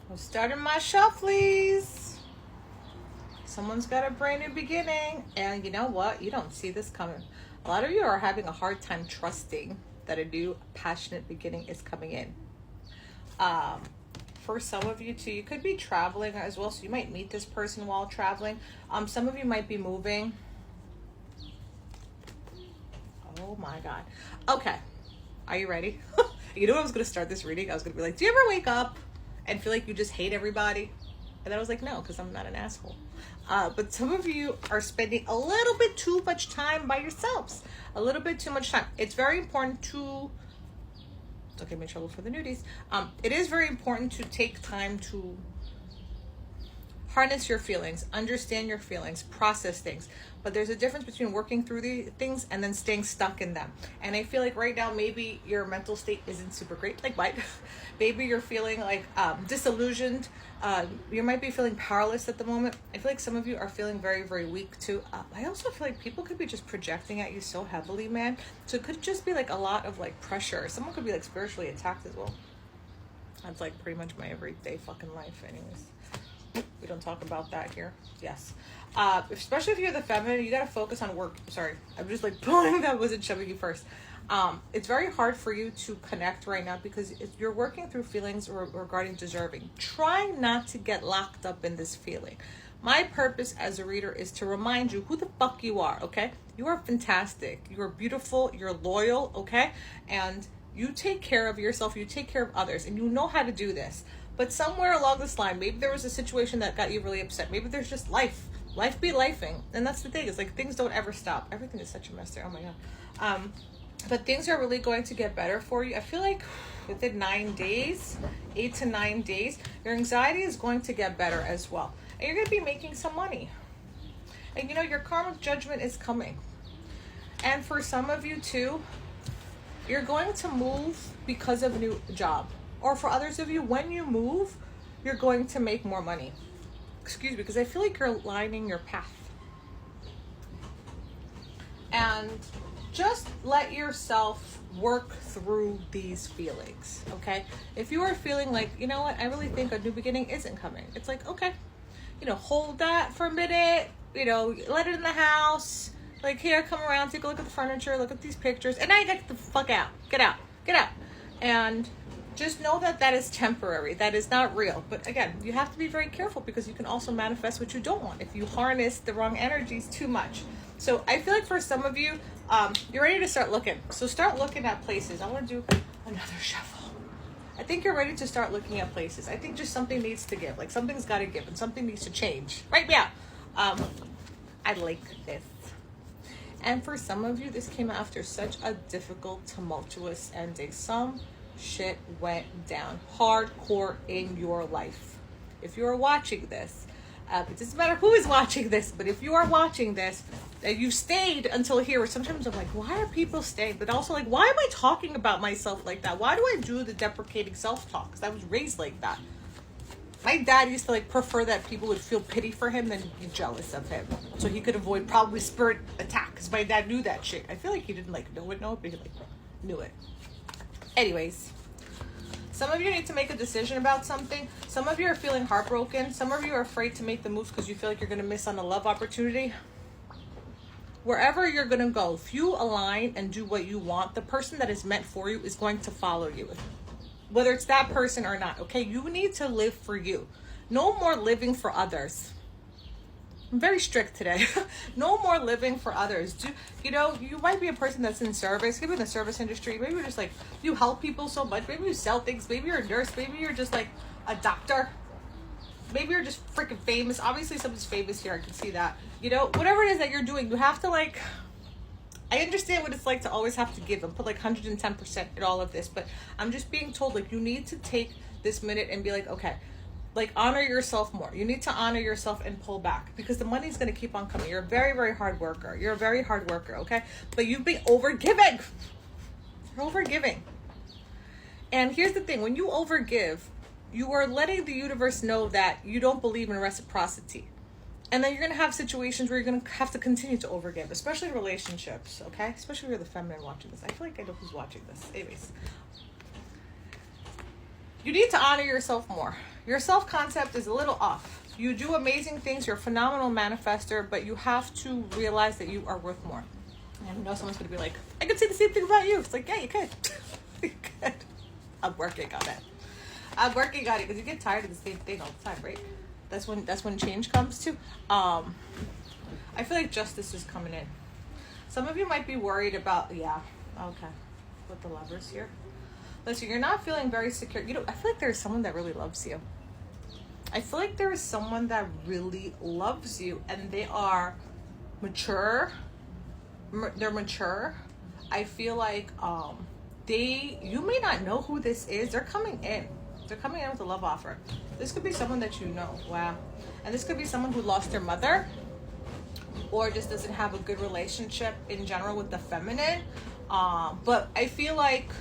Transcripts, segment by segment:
I'm starting my shufflies. Someone's got a brand new beginning. And you know what? You don't see this coming. A lot of you are having a hard time trusting that a new passionate beginning is coming in. For some of you too, you could be traveling as well. So you might meet this person while traveling. Some of you might be moving. Oh my God. Okay. Are you ready? You know what I was going to start this reading? I was going to be like, do you ever wake up and feel like you just hate everybody? And then I was like, no, because I'm not an asshole. But some of you are spending a little bit too much time by yourselves. A little bit too much time. It's very important to, don't get me in trouble for the nudies. It is very important to take time to harness your feelings, understand your feelings, process things. But there's a difference between working through the things and then staying stuck in them. And I feel like right now, maybe your mental state isn't super great, like mine. Maybe you're feeling like disillusioned. You might be feeling powerless at the moment. I feel like some of you are feeling very, very weak too. I also feel like people could be just projecting at you so heavily, man. So it could just be like a lot of like pressure. Someone could be like spiritually attacked as well. That's like pretty much my everyday fucking life anyways. We don't talk about that here. Yes. Especially if you're the feminine, you got to focus on work. Sorry. I'm just like pulling that wasn't shoving you first. It's very hard for you to connect right now because you're working through feelings regarding deserving. Try not to get locked up in this feeling. My purpose as a reader is to remind you who the fuck you are, okay? You are fantastic. You are beautiful. You're loyal, okay? And you take care of yourself. You take care of others. And you know how to do this. But somewhere along this line, maybe there was a situation that got you really upset. Maybe there's just life. Life be lifing. And that's the thing. It's like things don't ever stop. Everything is such a mess there. Oh my God. But things are really going to get better for you. I feel like within 9 days, 8 to 9 days, your anxiety is going to get better as well. And you're going to be making some money. And you know, your karmic judgment is coming. And for some of you too, you're going to move because of a new job. Or for others of you, when you move, you're going to make more money. Excuse me, because I feel like you're lining your path. And just let yourself work through these feelings, okay? If you are feeling like, you know what, I really think a new beginning isn't coming. It's like, okay, you know, hold that for a minute, you know, let it in the house. Like, here, come around, take a look at the furniture, look at these pictures, and now you get the fuck out. Get out. Get out. And just know that that is temporary. That is not real. But again, you have to be very careful because you can also manifest what you don't want if you harness the wrong energies too much. So I feel like for some of you, you're ready to start looking. So start looking at places. I want to do another shuffle. I think you're ready to start looking at places. I think just something needs to give. Like something's got to give and something needs to change. Right? Yeah. I like this. And for some of you, this came after such a difficult, tumultuous ending. Some shit went down hardcore in your life. If you are watching this, it doesn't matter who is watching this, but if you are watching this and you stayed until here, sometimes I'm like, why are people staying? But also like, why am I talking about myself like that? Why do I do the deprecating self-talk? Because I was raised like that. My dad used to like prefer that people would feel pity for him than be jealous of him, so he could avoid probably spirit attack. Because my dad knew that shit. I feel like he didn't like know it, but he like knew it. Anyways, some of you need to make a decision about something. Some of you are feeling heartbroken. Some of you are afraid to make the moves because you feel like you're going to miss on a love opportunity. Wherever you're going to go, if you align and do what you want, the person that is meant for you is going to follow you. Whether it's that person or not, okay? You need to live for you. No more living for others. I'm very strict today. No more living for others. You know, you might be a person that's in service. Maybe in the service industry. Maybe you're just like, you help people so much. Maybe you sell things. Maybe you're a nurse. Maybe you're just like a doctor. Maybe you're just freaking famous. Obviously, someone's famous here. I can see that. You know, whatever it is that you're doing, you have to like... I understand what it's like to always have to give and put like 110% in all of this. But I'm just being told like you need to take this minute and be like, okay, like honor yourself more. You need to honor yourself and pull back because the money's going to keep on coming. You're a very, very hard worker. You're a very hard worker, okay? But you've been overgiving. You're overgiving. And here's the thing. When you overgive, you are letting the universe know that you don't believe in reciprocity. And then you're going to have situations where you're going to have to continue to overgive, especially in relationships, okay? Especially if you're the feminine watching this. I feel like I know who's watching this. Anyways. You need to honor yourself more. Your self-concept is a little off. You do amazing things. You're a phenomenal manifester, but you have to realize that you are worth more. And I know someone's going to be like, I could say the same thing about you. It's like, yeah, you could. You could. I'm working on it. I'm working on it because you get tired of the same thing all the time, right? That's when change comes too. I feel like justice is coming in. Some of you might be worried about, yeah, okay, with the Lovers here. Listen, you're not feeling very secure. You know, I feel like there's someone that really loves you. I feel like there is someone that really loves you, and they are mature. They're mature. I feel like you may not know who this is. They're coming in. They're coming in with a love offer. This could be someone that you know. Wow. And this could be someone who lost their mother, or just doesn't have a good relationship in general with the feminine. But I feel like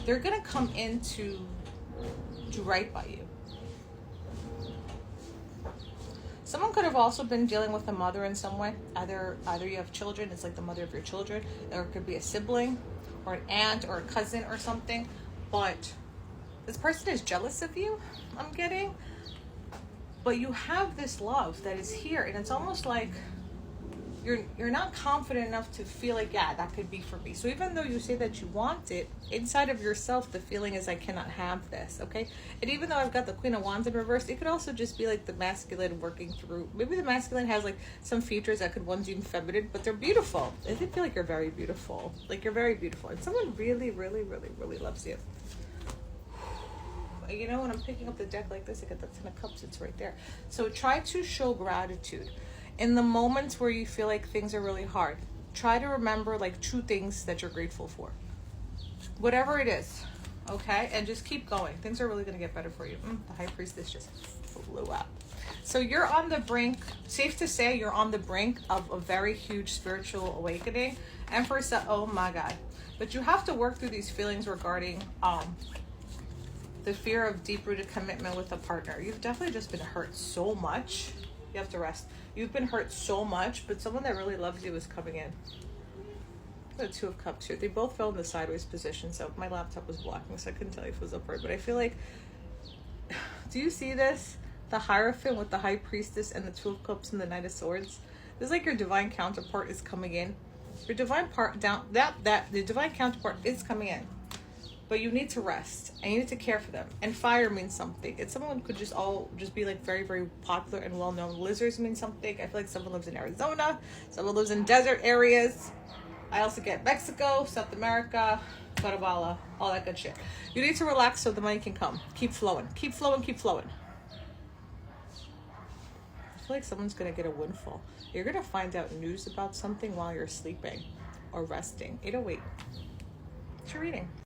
they're gonna come in to do right by you. Someone could have also been dealing with a mother in some way. Either you have children, it's like the mother of your children, or it could be a sibling, or an aunt, or a cousin, or something. But this person is jealous of you, I'm getting. But you have this love that is here, and it's almost like you're not confident enough to feel like, yeah, that could be for me. So even though you say that you want it, inside of yourself, the feeling is, I cannot have this, okay? And even though I've got the Queen of Wands in reverse, it could also just be like the masculine working through. Maybe the masculine has like some features that could one's you feminine, but they're beautiful. I feel like you're very beautiful. Like, you're very beautiful. And someone really, really, really, really loves you. You know, when I'm picking up the deck like this, I get the Ten of Cups, it's right there. So try to show gratitude. In the moments where you feel like things are really hard, try to remember like 2 things that you're grateful for. Whatever it is, okay? And just keep going. Things are really going to get better for you. The High Priestess just flew up. So you're on the brink, safe to say you're on the brink of a very huge spiritual awakening. Empress, oh my God. But you have to work through these feelings regarding the fear of deep-rooted commitment with a partner. You've definitely just been hurt so much. You have to rest. You've been hurt so much, but someone that really loves you is coming in. The Two of Cups here. They both fell in the sideways position, so my laptop was blocking, so I couldn't tell you if it was upward. But I feel like, do you see this? The Hierophant with the High Priestess and the Two of Cups and the Knight of Swords. This is like your divine counterpart is coming in. Your divine the divine counterpart is coming in. But you need to rest, and you need to care for them. And fire means something. It's someone who could just be like very, very popular and well known. Lizards mean something. I feel like someone lives in Arizona. Someone lives in desert areas. I also get Mexico, South America, Guatemala, all that good shit. You need to relax so the money can come. Keep flowing. Keep flowing. Keep flowing. I feel like someone's gonna get a windfall. You're gonna find out news about something while you're sleeping or resting. 808. It's your reading.